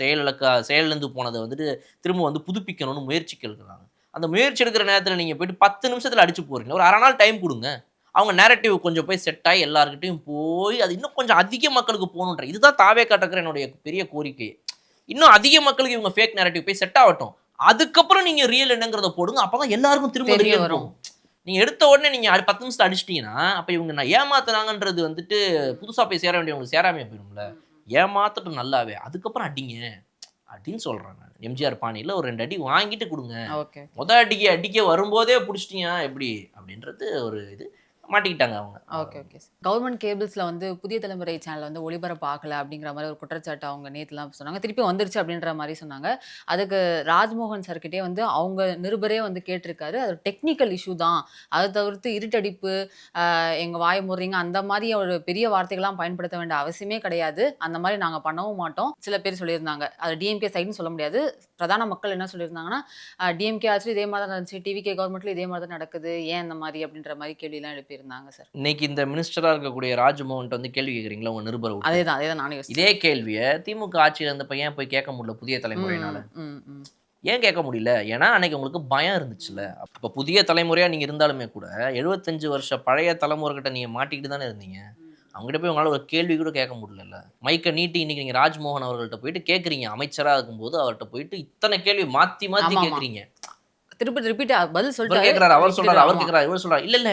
செயலிழந்து போனதை வந்துட்டு திரும்ப வந்து புதுப்பிக்கணும்னு முயற்சிக்கு இருக்கிறாங்க. அந்த முயற்சி எடுக்கிற நேரத்தில் நீங்கள் போய்ட்டு 10 நிமிஷத்தில் அடிச்சு போகிறீங்க. ஒரு 1/2 நாள் டைம் கொடுங்க, அவங்க நேரட்டிவ் கொஞ்சம் போய் செட் ஆகி எல்லாருக்கிட்டையும் போய் அது இன்னும் கொஞ்சம் அதிக மக்களுக்கு போகணுன்ற இதுதான் தாவே காட்டுக்கிற என்னுடைய பெரிய கோரிக்கை. இன்னும் அதிக மக்களுக்கு இவங்க ஃபேக் நேரட்டிவ் போய் செட் ஆகட்டும், அதுக்கப்புறம் நீங்கள் ரியல் என்னங்கிறத போடுங்க. அப்போ தான் எல்லாருக்கும் திரும்ப ரியல் வரும். நீங்கள் எடுத்த உடனே நீங்கள் 10 நிமிஷத்தில் அடிச்சிட்டிங்கன்னா அப்போ இவங்க நான் ஏமாத்துனாங்கன்றது வந்துட்டு புதுசாக போய் சேர வேண்டியவங்களுக்கு சேராமையாக போயிடும்ல. ஏமாத்தட்டும் நல்லாவே, அதுக்கப்புறம் அடிங்க அப்படின்னு சொல்கிறேன் நான். எம்ஜிஆர் பாணியில் ஒரு 2 அடி வாங்கிட்டு கொடுங்க. அடிக்க வரும்போதே பிடிச்சிட்டிங்க எப்படி அப்படின்றது ஒரு இது மாட்டிக்கிட்டாங்க அவங்க. ஓகே. கவர்மெண்ட் கேபிள்ஸில் வந்து புதிய தலைமுறை சேனல் வந்து ஒளிபரப்பு ஆகலை அப்படிங்கிற மாதிரி ஒரு குற்றச்சாட்டு அவங்க நேற்றுலாம் சொன்னாங்க. திருப்பி வந்துருச்சு அப்படின்ற மாதிரி சொன்னாங்க. அதுக்கு ராஜ்மோகன் சார்கிட்டே வந்து அவங்க நிருபரே வந்து கேட்டிருக்காரு, அது டெக்னிக்கல் இஷ்யூ தான், அதை தவிர்த்து இருட்டடிப்பு, எங்கள் வாய் முறைங்க அந்த மாதிரி ஒரு பெரிய வார்த்தைகள்லாம் பயன்படுத்த வேண்டிய அவசியமே கிடையாது, அந்த மாதிரி நாங்கள் பண்ணவும் மாட்டோம் சில பேர் சொல்லியிருந்தாங்க. அது டிஎம்கே சைடுன்னு சொல்ல முடியாது. பிரதான மக்கள் என்ன சொல்லியிருந்தாங்கன்னா, டிஎம்கே ஆச்சு இதே மாதிரி தான் நடந்துச்சு, டிவிகே கவர்மெண்ட்ல இதே மாதிரி தான் நடக்குது, ஏன் இந்த மாதிரி அப்படின்ற மாதிரி கேள்வியெல்லாம் எழுப்பி இருந்தாங்க சார். இன்னைக்கு இந்த மினிஸ்டரா இருக்கக்கூடிய ராஜ்மோகன் வந்து கேள்வி கேட்குறீங்களா உங்க நிருபர்? அதேதான் நானே யோசிச்சேன். இதே கேள்வியை திமுக ஆட்சியில் இருந்தப்ப ஏன் போய் கேட்க முடியல புதிய தலைமுறையினால? ஏன் கேட்க முடியல? ஏன்னா அன்னைக்கு உங்களுக்கு பயம் இருந்துச்சுல்ல. அப்போ புதிய தலைமுறையா நீங்க இருந்தாலுமே கூட 75 வருஷ பழைய தலைமுறைகிட்ட நீங்க மாட்டிக்கிட்டு தானே இருந்தீங்க. அவங்ககிட்ட போய் உங்களால் ஒரு கேள்வி கூட கேட்க முடியல. மைக்கை நீட்டி இன்னைக்கு நீங்க ராஜ்மோகன் அவர்கள்ட்ட போயிட்டு கேட்குறீங்க, அமைச்சராக இருக்கும்போது அவர்கிட்ட போயிட்டு இத்தனை கேள்வி மாற்றி கேட்குறீங்க. திருப்பி ரிப்பீட் பதில் இவர் சொல்லிட்டாரு. கேட்கறாரு, அவர் சொல்றாரு, அவர் ஆமா. கேட்கறாரு, இவர் சொல்றாரு. இல்ல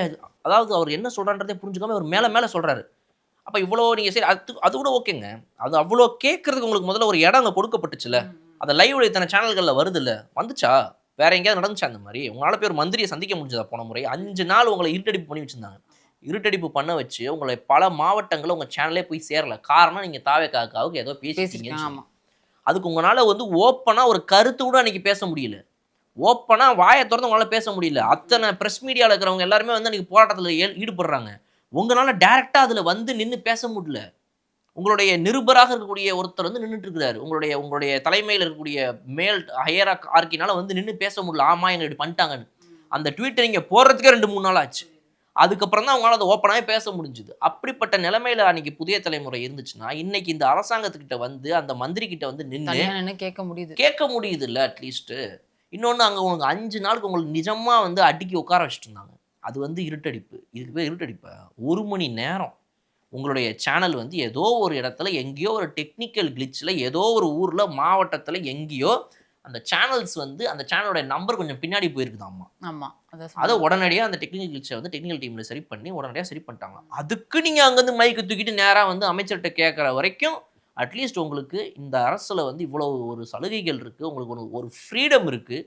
அதாவது அவர் என்ன சொல்றான்றதே புரிஞ்சுக்காம அவர் மேல சொல்றாரு. அப்ப இவ்வளோ நீங்க சரி அது கூட ஓகேங்க. அது அவ்வளோ கேட்கறதுக்கு உங்களுக்கு முதல்ல ஒரு இடம் அங்க கொடுக்கப்பட்டுச்சுல்ல. அந்த லைவ்ல இத்தனை சேனல்கள்ல வருதுல்ல. வந்துச்சா? வேற எங்கேயாவது நடந்துச்சா அந்த மாரி? உங்களால போய் ஒரு மந்திரியை சந்திக்க முடிஞ்சதா போன முறை? 5 நாள் உங்களை இருட்டடிப்பு பண்ணி வச்சிருந்தாங்க. இருட்டடிப்பு பண்ண வச்சு உங்களை பல மாவட்டங்கள்ல உங்க சேனலே போய் சேரல. காரணம் நீங்க தாவேக்காவுக்கு ஏதோ பேசிட்டீங்கன்னு பேசிருக்கேன். சொல்லி. ஆமா. அதுக்கு உங்களால வந்து ஓப்பனா ஒரு கருத்து கூட அன்னைக்கு பேச முடியல. ஓப்பனா வாயை திறந்து உங்களால பேச முடியல. அத்தனை பிரஸ் மீடியால இருக்கிறவங்க எல்லாருமே வந்து அன்னைக்கு போராட்டத்துல ஈடுபடுறாங்க. உங்களால டைரக்ட்டா அதுல வந்து நின்னு பேச முடியல. உங்களுடைய நிருபராக இருக்கக்கூடிய ஒருத்தர் வந்து நின்னுட்டு இருக்கிறாரு. உங்களுடைய தலைமையில இருக்கக்கூடிய மேல் ஹையர் ஆர்க்கினால வந்து நின்னு பேச முடியல. ஆமா எங்க இப்படி பண்ணிட்டாங்கன்னு. அந்த ட்வீட் நீங்க போடுறதுக்கே 2, 3 நாள் ஆச்சு. அதுக்கப்புறம் தான் அவங்களால அதை ஓப்பனாவே பேச முடிஞ்சுது. அப்படிப்பட்ட நிலைமையில அன்னைக்கு புதிய தலைமுறை இருந்துச்சுன்னா, இன்னைக்கு இந்த அரசாங்கத்துக்கிட்ட வந்து அந்த மந்திரி கிட்ட வந்து நின்னு தனியா நின்னு கேட்க முடியுது. கேட்க முடியுதுல்ல அட்லீஸ்ட். இன்னொன்னு அங்க உங்களுக்கு 5 நாளுக்கு உங்களுக்கு நிஜமா வந்து அடுக்கி உட்கார வச்சுட்டு இருந்தாங்க. அது வந்து இருட்டடிப்பு. இதுக்கு பேர் இருட்டடிப்பா? 1 மணி நேரம் உங்களுடைய சேனல் வந்து ஏதோ ஒரு இடத்துல எங்கேயோ ஒரு டெக்னிக்கல் கிளிச்ல ஏதோ ஒரு ஊர்ல மாவட்டத்துல எங்கேயோ அந்த சேனல்ஸ் வந்து அந்த சேனலோட நம்பர் கொஞ்சம் பின்னாடி போயிருக்குதாம்மா. ஆமா. அதான் அதை சொன்னாங்க. உடனடியா அந்த டெக்னிக்கல் கிளிச்சை வந்து டெக்னிக்கல் டீம்ல சரி பண்ணி உடனடியா சரி பண்ணிட்டாங்க. அதுக்கு நீங்க அங்கேருந்து மைக்கு தூக்கிட்டு நேரா வந்து அமைச்சர்கிட்ட கேட்கற வரைக்கும் அட்லீஸ்ட் உங்களுக்கு இந்த அரசுல வந்து இவ்வளவு ஒரு சலுகைகள் இருக்கு. உங்களுக்கு ஒரு ஃப்ரீடம் இருக்கு.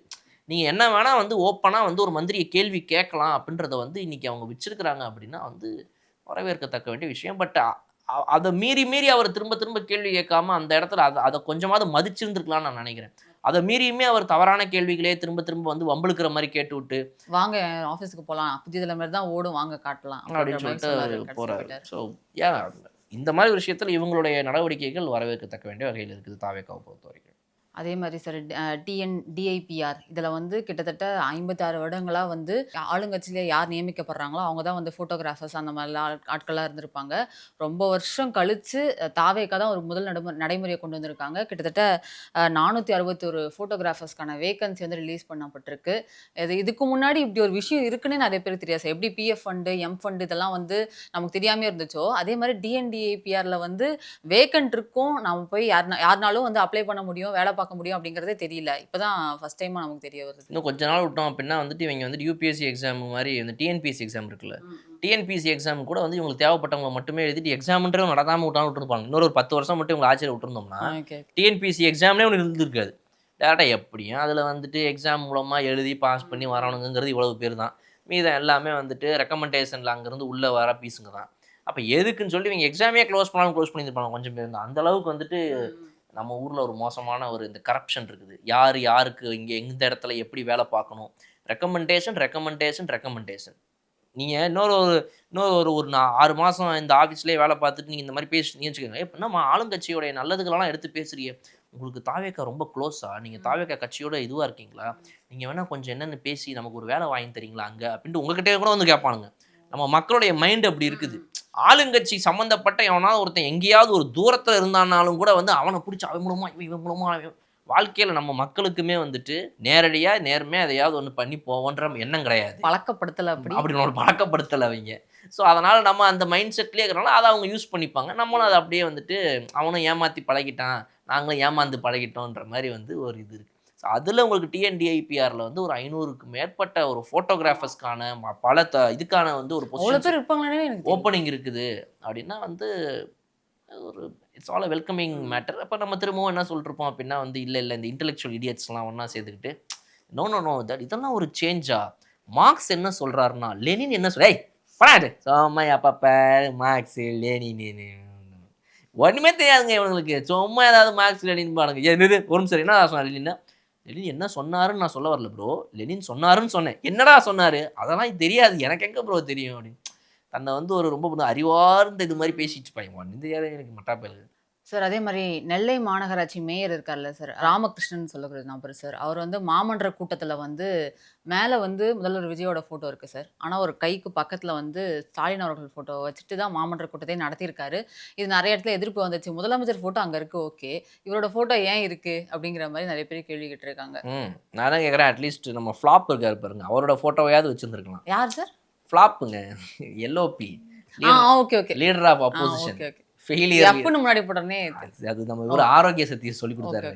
நீங்க என்ன வேணா வந்து ஓப்பனா வந்து ஒரு மந்திரியை கேள்வி கேட்கலாம் அப்படின்றத வந்து இன்னைக்கு அவங்க வச்சிருக்கிறாங்க அப்படின்னா வந்து வரவேற்கத்தக்க வேண்டிய விஷயம். பட் அதை மீறி அவர் திரும்ப திரும்ப கேள்வி கேட்காம அந்த இடத்துல அதை கொஞ்சமாவது மதிச்சிருந்துருக்கலாம்னு நான் நினைக்கிறேன். அதை மீறியுமே அவர் தவறான கேள்விகளே திரும்ப திரும்ப வந்து வம்பிழுக்கிற மாதிரி கேட்டு விட்டு வாங்க ஆஃபீஸ்க்கு போலாம். புதிய தலைமுறை தான் ஓடும், வாங்க காட்டலாம் அப்படின்னு அப்படின்ற மாதிரி சொன்னாரு. சொல்லிட்டு கடைசியா போறாரு. போயிட்டாரு. ஸோ இந்த மாதிரி விஷயத்தில் இவங்களுடைய நடவடிக்கைகள் வரவேற்கத்தக்க வேண்டிய வகையில் இருக்குது தாவேக்காவை பொறுத்த வரைக்கும். அதே மாதிரி சார் டிஎன்டிஐபிஆர் இதில் வந்து கிட்டத்தட்ட 56 வருடங்களா வந்து ஆளுங்கட்சியில யார் நியமிக்கப்படுறாங்களோ அவங்க தான் வந்து ஃபோட்டோகிராஃபர்ஸ் அந்த மாதிரிலாம் ஆட்களாக இருந்திருப்பாங்க. ரொம்ப வருஷம் கழிச்சு தாவேக்கா தான் ஒரு முதல் நடைமுறையை கொண்டு வந்திருக்காங்க. கிட்டத்தட்ட 461 ஃபோட்டோகிராஃபர்ஸ்க்கான வேகன்சி வந்து ரிலீஸ் பண்ணப்பட்டிருக்கு. இதுக்கு முன்னாடி இப்படி ஒரு விஷயம் இருக்குன்னே நிறைய பேர் தெரியாது சார். எப்படி பிஎஃப் ஃபண்டு, எம் ஃபண்டு இதெல்லாம் வந்து நமக்கு தெரியாமே இருந்துச்சோ, அதே மாதிரி டிஎன்டிஐபிஆர்ல வந்து வேக்கன்ட் இருக்கும், நம்ம போய் யாருனாலும் வந்து அப்ளை பண்ண முடியும், வேலை பார்க்க முடியும் அப்படிங்கிறதே தெரியல. இப்பதான் ஃபர்ஸ்ட் டைம் நமக்கு தெரிய வருது. இன்னும் கொஞ்ச நாள் விட்டோம் அப்படின்னா வந்துட்டு இவங்க வந்து யூபிஎஸ்சி எக்ஸாம் மாதிரி இந்த டிஎன்பிஎஸ்சி எக்ஸாம் இருக்குல்ல, டிஎன்பிஎஸ்சி எக்ஸாம் கூட வந்து இவங்களுக்கு தேவைப்பட்டவங்க மட்டுமே எழுதிட்டு எக்ஸாம்ன்றே நடத்தாமல் விட்டுருப்பாங்க. இன்னொரு 10 வருஷம் மட்டும் இவங்க ஆட்சியில் விட்டுருந்தோம்னா டிஎன்பிஎஸ்சி எக்ஸாம்லேயே ஒன்று இருந்திருக்காது. டேரெக்டாக எப்படியும் அதில் வந்துட்டு எக்ஸாம் மூலமாக எழுதி பாஸ் பண்ணி வரணுங்கிறது இவ்வளவு பேர் தான். மீதம் எல்லாமே வந்துட்டு ரெக்கமெண்டேஷனில் அங்கேருந்து உள்ளே வர பீஸுங்க தான். அப்போ எதுக்குன்னு சொல்லி இவங்க எக்ஸாமே க்ளோஸ் பண்ணியிருப்பாங்க கொஞ்சம் பேர் தான். அந்த அளவுக்கு வந்துட்டு நம்ம ஊரில் ஒரு மோசமான ஒரு இந்த கரப்ஷன் இருக்குது. யாருக்கு இங்கே எந்த இடத்துல எப்படி வேலை பார்க்கணும், ரெக்கமெண்டேஷன். நீங்கள் இன்னொரு 6 மாதம் இந்த ஆஃபீஸ்லேயே வேலை பார்த்துட்டு நீங்கள் இந்த மாதிரி பேசுனீங்கன்னு வச்சுக்கோங்க. எப்படின்னா ஆளுங்கட்சியோடைய நல்லதுகளெல்லாம் எடுத்து பேசுறீங்க. உங்களுக்கு தாவேக்கா ரொம்ப க்ளோஸா, நீங்கள் தாவேக்கா கட்சியோட இதுவாக இருக்கீங்களா, நீங்கள் வேணால் கொஞ்சம் என்னென்னு பேசி நமக்கு ஒரு வேலை வாங்கி தரீங்களா அங்கே அப்படின்ட்டு உங்ககிட்டே கூட வந்து கேட்பானுங்க. நம்ம மக்களுடைய மைண்ட் அப்படி இருக்குது. ஆளுங்கட்சி சம்மந்தப்பட்ட எவனாவது ஒருத்தன் எங்கேயாவது ஒரு தூரத்தில் இருந்தானாலும் கூட வந்து அவனை பிடிச்சி அவன் மூலமா இவன் மூலமா வாழ்க்கையில் நம்ம மக்களுக்குமே வந்துட்டு நேரடியாக நேர்மையாக எதையாவது ஒன்று பண்ணி போவோன்ற எண்ணம் கிடையாது. பழக்கப்படுத்தலை அப்படி நம்ம பழக்கப்படுத்தலை அவங்க. ஸோ அதனால் நம்ம அந்த மைண்ட் செட்லேயே இருக்கிறனால அதை அவங்க யூஸ் பண்ணிப்பாங்க. நம்மளும் அதை அப்படியே வந்துட்டு அவனும் ஏமாற்றி பழகிட்டான், நாங்களும் ஏமாந்து பழகிட்டோன்ற மாதிரி வந்து ஒரு இது இருக்குது. ஸோ அதில் உங்களுக்கு டிஎன்டிஐபிஆரில் வந்து ஒரு 500க்கு மேற்பட்ட ஒரு ஃபோட்டோகிராஃபர்ஸ்க்கான பல இதுக்கான வந்து ஒரு பொசிஷன் ஓப்பனிங் இருக்குது அப்படின்னா வந்து ஒரு it's all a welcoming matter. அப்போ நம்ம திரும்பவும் என்ன சொல்லிருப்போம் அப்படின்னா வந்து இல்லை இந்த இன்டெலெக்சுவல் இடியட்ஸ்லாம் ஒன்றா சேர்த்துக்கிட்டு நோ இதெல்லாம் ஒரு சேஞ்சா. மார்க்ஸ் என்ன சொல்கிறாருன்னா லெனின் என்ன படாது சும்மா அப்பப்போ மார்க்ஸு லெனின் ஒன்றுமே தெரியாதுங்க இவங்களுக்கு. சும்மா ஏதாவது மார்க்ஸ் லெனின் பாருங்க. என்னது ஒரு நிமிஷம் என்ன சொன்னார் லெனின் என்ன சொன்னாருன்னு நான் சொல்ல வரல ப்ரோ, லெனின் சொன்னாருன்னு சொன்னேன். என்னடா சொன்னார் அதெல்லாம் தெரியாது எனக்கு எங்கே ப்ரோ தெரியும் அப்படின்னு தன்னை வந்து ஒரு ரொம்ப அறிவார்ந்த இது மாதிரி பேசிட்டு பாங்க. ஒன்றும் தெரியாது எனக்கு மட்டாப்பேலுக்கு சார். அதே மாதிரி நெல்லை மாநகராட்சி மேயர் இருக்கார்ல சார், ராமகிருஷ்ணன் சொல்லக்கூடிய நபர் சார், அவர் வந்து மாமன்ற கூட்டத்தில் வந்து மேலே வந்து முதல்வர் விஜயோட ஃபோட்டோ இருக்குது சார். ஆனால் ஒரு கைக்கு பக்கத்தில் வந்து ஸ்டாலின் அவர்கள் ஃபோட்டோ வச்சுட்டு தான் மாமன்ற கூட்டத்தை நடத்தியிருக்காரு. இது நிறைய இடத்துல எதிர்ப்பு வந்துச்சு. முதலமைச்சர் ஃபோட்டோ அங்கே இருக்குது, ஓகே, இவரோட ஃபோட்டோ ஏன் இருக்குது அப்படிங்கிற மாதிரி நிறைய பேர் கேள்வி கேட்டிருக்காங்க. நான் தான் கேட்குறேன், அட்லீஸ்ட் நம்ம ஃப்ளாப் இருக்காரு பாருங்க, அவரோட ஃபோட்டோவையாவது வச்சுருந்துருக்கலாம். யார் சார்? ஃப்ளாப்புங்க, LOP leader of opposition failure. முன்னாடி போட்டோன்னே அது நம்ம ஒரு ஆரோக்கிய சக்தியை சொல்லி கொடுத்தாரு.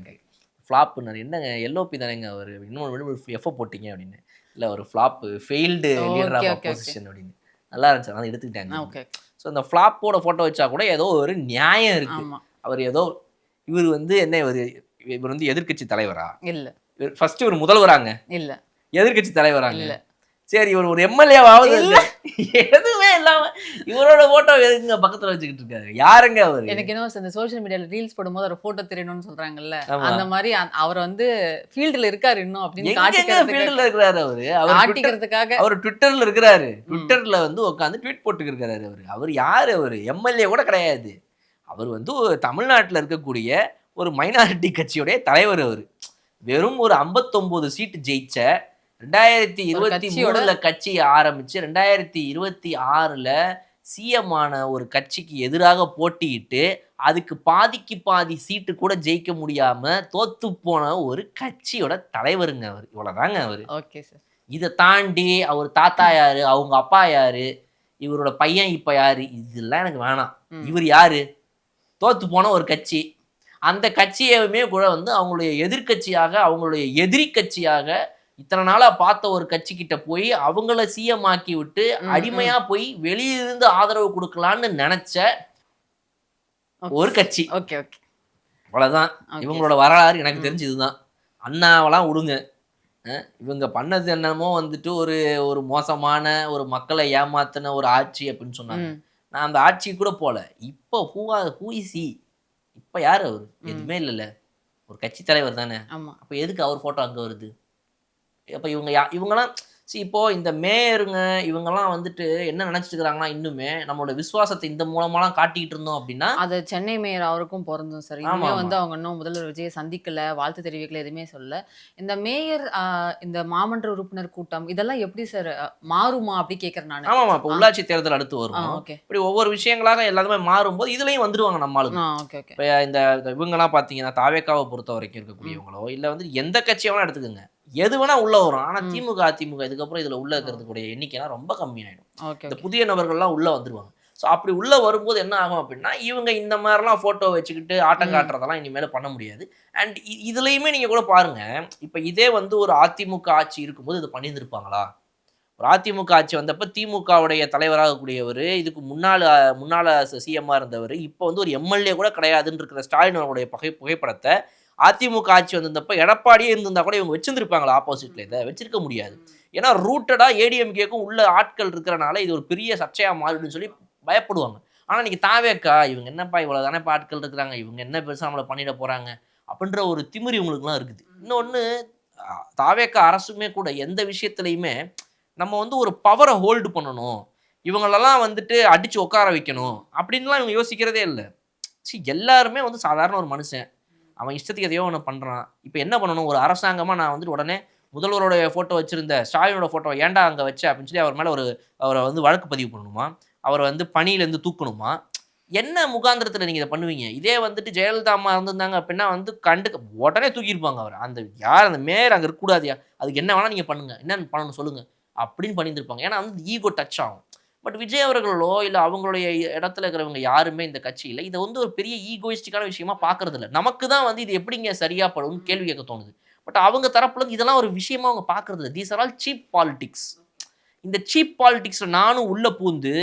ஃப்ளாப்புன்னாரு. என்னங்க எல்ஓபி தானேங்க அவர், இன்னொரு எஃப்ஓ போட்டீங்க அப்படின்னு. இல்லை ஒரு flop, failed leader of opposition அப்படின்னு. நல்லா இருந்துச்சு, அதனால எடுத்துக்கிட்டாங்க. ஓகே. ஸோ அந்த ஃப்ளாப்போட ஃபோட்டோ வச்சா கூட ஏதோ ஒரு நியாயம் இருக்கு. ஆமா. அவர் ஏதோ இவர் வந்து என்ன இவர் வந்து எதிர்க்கட்சி தலைவரா? இல்ல. ஃபர்ஸ்ட் இவர் முதல்வராங்க? இல்ல. எதிர்க்கட்சி தலைவராங்க? இல்ல. சரி இவர் ஒரு எம்எல்ஏவாவது எதுவுமே இல்லாம இவரோட போட்டோ எதுங்க பக்கத்துல வச்சுக்கிட்டு இருக்காரு? யாருங்க அவரு? எனக்கு என்ன இந்த சோஷியல் மீடியால ரீல்ஸ் போடும்போது ஒரு போட்டோ தெரியணும்னு சொல்றாங்கல்ல, ஆமா. அந்த மாதிரி அவர் வந்து ஃபீல்டுல இருக்காரு இன்னும் அப்படின்னு எங்கங்க ஃபீல்டுல இருக்கிறாரு அவரு? காட்டிக்கிறதுக்காக அவர் ட்விட்டர்ல இருக்கிறாரு. ட்விட்டர்ல வந்து உட்காந்து ட்வீட் போட்டுட்டு இருக்காரு. அவர் யாரு? அவரு எம்எல்ஏ கூட கிடையாது. அவர் வந்து தமிழ்நாட்டுல இருக்கக்கூடிய ஒரு மைனாரிட்டி கட்சியுடைய தலைவர். அவர் வெறும் ஒரு 59 சீட்டு ஜெயிச்ச 2023ல கட்சி ஆரம்பிச்சு 2026ல சிஎம் ஆன ஒரு கட்சிக்கு எதிராக போட்டியிட்டு அதுக்கு பாதிக்கு பாதி சீட்டு கூட ஜெயிக்க முடியாம தோத்து போன ஒரு கட்சியோட தலைவருங்க அவர். இவ்வளவுதாங்க அவரு. Okay sir. இதை தாண்டி அவர் தாத்தா யாரு, அவங்க அப்பா யாரு, இவரோட பையன் இப்ப யாரு, இதெல்லாம் எனக்கு வேணாம். இவர் யாரு? தோத்து போன ஒரு கட்சி. அந்த கட்சியுமே கூட வந்து அவங்களுடைய எதிர்கட்சியாக, அவங்களுடைய எதிரி கட்சியாக இத்தனை நாளா பார்த்த ஒரு கட்சி கிட்ட போய் அவங்கள சிஎம் ஆக்கி விட்டு அடிமையா போய் வெளியிலிருந்து ஆதரவு கொடுக்கலான்னு நினைச்ச ஒரு கட்சி. Okay okay. அவ்வளவுதான் இவங்களோட வரலாறு. எனக்கு தெரிஞ்சதுதான். அண்ணாவெல்லாம் விடுங்க, இவங்க பண்ணது என்னமோ வந்துட்டு ஒரு ஒரு மோசமான ஒரு மக்களை ஏமாத்தின ஒரு ஆட்சி அப்படின்னு சொன்னாங்க. நான் அந்த ஆட்சி கூட போல. இப்போ ஹூஇசி இப்ப யாரு அவரு? எதுவுமே இல்லைல்ல, ஒரு கட்சி தலைவர் தானே. அப்ப எதுக்கு அவர் போட்டோ அங்க வருது? அப்ப இவங்கெல்லாம் இப்போ இந்த மேயருங்க இவங்கெல்லாம் வந்துட்டு என்ன நினைச்சிட்டு இருக்கிறாங்கன்னா, இன்னுமே நம்மளோட விசுவாசத்தை இந்த மூலமாலாம் காட்டிக்கிட்டு இருந்தோம் அப்படின்னா அது சென்னை மேயர் அவருக்கும் பொருந்தும் சார். இன்னுமே வந்து அவங்க இன்னும் முதல்வர் விஜயை சந்திக்கல, வாழ்த்து தெரிவிக்கல, எதுவுமே சொல்லல. இந்த மேயர் இந்த மாமன்ற உறுப்பினர் கூட்டம் இதெல்லாம் எப்படி சார் மாறுமா அப்படி கேட்கறேன் நான். ஆமாமா, இப்போ உள்ளாட்சி தேர்தல் அடுத்து வரும். இப்படி ஒவ்வொரு விஷயங்களாக எல்லாருமே மாறும்போது இதுலயும் வந்துருவாங்க நம்மளுக்கு. இப்போ இந்த இவங்கெல்லாம் பாத்தீங்கன்னா தாவேக்காவை பொறுத்த வரைக்கும் இருக்கக்கூடியவங்களோ இல்ல வந்து எந்த கட்சியை வேணா எடுத்துக்கோங்க, எது வேணா உள்ள வரும். ஆனா திமுக அதிமுக இதுக்கப்புறம் இதுல உள்ள இருக்கிறதுக்கூடிய எண்ணிக்கைலாம் ரொம்ப கம்மியாயிடும். இந்த புதிய நபர்கள்லாம் உள்ள வந்துருவாங்க. ஸோ அப்படி உள்ள வரும்போது என்ன ஆகும் அப்படின்னா, இவங்க இந்த மாதிரிலாம் போட்டோ வச்சுக்கிட்டு ஆட்டம் காட்டுறதெல்லாம் இனிமேல் பண்ண முடியாது. அண்ட் இதுலயுமே நீங்க கூட பாருங்க, இப்ப இதே வந்து ஒரு அதிமுக ஆட்சி இருக்கும்போது இது பண்ணியிருந்திருப்பாங்களா? ஒரு அதிமுக ஆட்சி வந்தப்ப திமுகவுடைய தலைவராக கூடியவர், இதுக்கு முன்னால சிஎம்மா இருந்தவர், இப்போ வந்து ஒரு எம்எல்ஏ கூட கிடையாதுன்னு இருக்கிற ஸ்டாலின் அவருடைய புகைப்படத்தை அதிமுக ஆட்சி வந்திருந்தப்ப எடப்பாடியே இருந்திருந்தா கூட இவங்க வச்சிருந்துருப்பாங்களா? ஆப்போசிட்ல இதை வச்சிருக்க முடியாது. ஏன்னா ரூட்டடா ஏடிஎம்கேக்கும் உள்ள ஆட்கள் இருக்கிறனால இது ஒரு பெரிய சர்ச்சையா மாறிடுன்னு சொல்லி பயப்படுவாங்க. ஆனா இன்னைக்கு தாவேக்கா இவங்க என்னப்பா இவ்வளவு தானே ஆட்கள் இருக்கிறாங்க, இவங்க என்ன பெருசா நம்மளை பண்ணிட போறாங்க அப்படின்ற ஒரு திமிரி இவங்களுக்குலாம் இருக்குது. இன்னொன்னு தாவேக்கா அரசுமே கூட எந்த விஷயத்துலையுமே நம்ம வந்து ஒரு பவரை ஹோல்டு பண்ணணும், இவங்களெல்லாம் வந்துட்டு அடிச்சு உட்கார வைக்கணும் அப்படின்லாம் இவங்க யோசிக்கிறதே இல்லை. எல்லாருமே வந்து சாதாரண ஒரு மனுஷன், அவன் இஷ்டத்துக்கு எதையோ ஒன்று பண்ணுறான். இப்போ என்ன பண்ணணும்? ஒரு அரசாங்கமாக நான் வந்துட்டு உடனே முதல்வரோட ஃபோட்டோ வச்சுருந்த ஸ்டாலினோட ஃபோட்டோ ஏன்டா அங்கே வச்ச அப்படின்னு சொல்லி அவர் மேலே அவரை வந்து வழக்கு பதிவு பண்ணணுமா? அவரை வந்து பணியிலேருந்து தூக்கணுமா? என்ன முகாந்திரத்தில் நீங்கள் இதை பண்ணுவீங்க? இதே வந்துட்டு ஜெயலலிதா அம்மா இருந்திருந்தாங்க அப்படின்னா வந்து உடனே தூக்கியிருப்பாங்க அவர். அந்த மேயர் அங்கே இருக்கக்கூடாதியா, அதுக்கு என்ன வேணால் நீங்கள் பண்ணுங்கள், என்ன பண்ணணும் சொல்லுங்கள் அப்படின்னு பண்ணியிருந்திருப்பாங்க. ஏன்னா வந்து ஈகோ டச் ஆகும். பட் விஜய் அவர்களோ இல்லை அவங்களுடைய இடத்துல இருக்கிறவங்க யாருமே இந்த கட்சியில் இதை வந்து ஒரு பெரிய ஈகோயிஸ்டிக்கான விஷயமா பார்க்கறது இல்லை. நமக்கு தான் வந்து இது எப்படிங்க சரியா படும்னு கேள்வி கேட்க தோணுது. பட் அவங்க தரப்புல இதெல்லாம் ஒரு விஷயமா அவங்க பார்க்கறது இல்லை. These are all cheap politics. இந்த சீப் பாலிடிக்ஸில் நானும் உள்ள பூந்து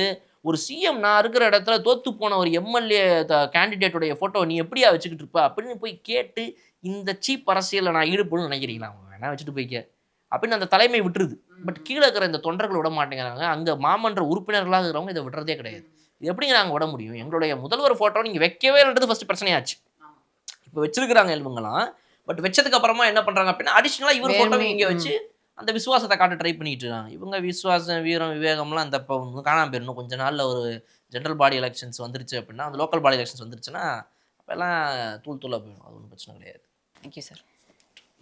ஒரு சிஎம் நான் இருக்கிற இடத்துல தோத்து போன ஒரு எம்எல்ஏ கேண்டிடேட்டுடைய ஃபோட்டோ நீ எப்படியா வச்சுக்கிட்டு இருப்ப அப்படின்னு போய் கேட்டு இந்த சீப் அரசியலில் நான் ஈடுபடும் நினைக்கிறீங்களா? வேணா வச்சுட்டு போய்க்க அப்படின்னு அந்த தலைமை விட்டுருது. பட் கீழே இருக்கிற இந்த தொண்டர்கள் விட மாட்டேங்கிறாங்க. அங்கே மாமன்ற உறுப்பினர்களாக இருக்கிறவங்க இதை விடுறதே கிடையாது. இது எப்படிங்க நாங்கள் விட முடியும்? எங்களுடைய முதல்வர் ஃபோட்டோ நீங்கள் வைக்கவே இல்லைன்றது ஃபர்ஸ்ட் பிரச்சனையாச்சு. இப்போ வச்சிருக்கிறாங்க இவங்கலாம். பட் வச்சதுக்கு அப்புறமா என்ன பண்ணுறாங்க அப்படின்னா அடிஷ்னலாக இவர் ஃபோட்டோ இங்கே வச்சு அந்த விசுவாசத்தை காட்ட ட்ரை பண்ணிட்டு இருக்காங்க. இவங்க விசுவாசம் வீரம் விவேகம்லாம் அந்த இப்போ காணாம போயிடணும். கொஞ்ச நாளில் ஒரு ஜென்ரல் பாடி எலெக்ஷன்ஸ் வந்துருச்சு அப்படின்னா, அந்த லோக்கல் பாடி எலெக்ஷன்ஸ் வந்துருச்சுன்னா அப்போல்லாம் தூளாக போயிடும். அது ஒன்றும் பிரச்சனை கிடையாது. Thank you sir.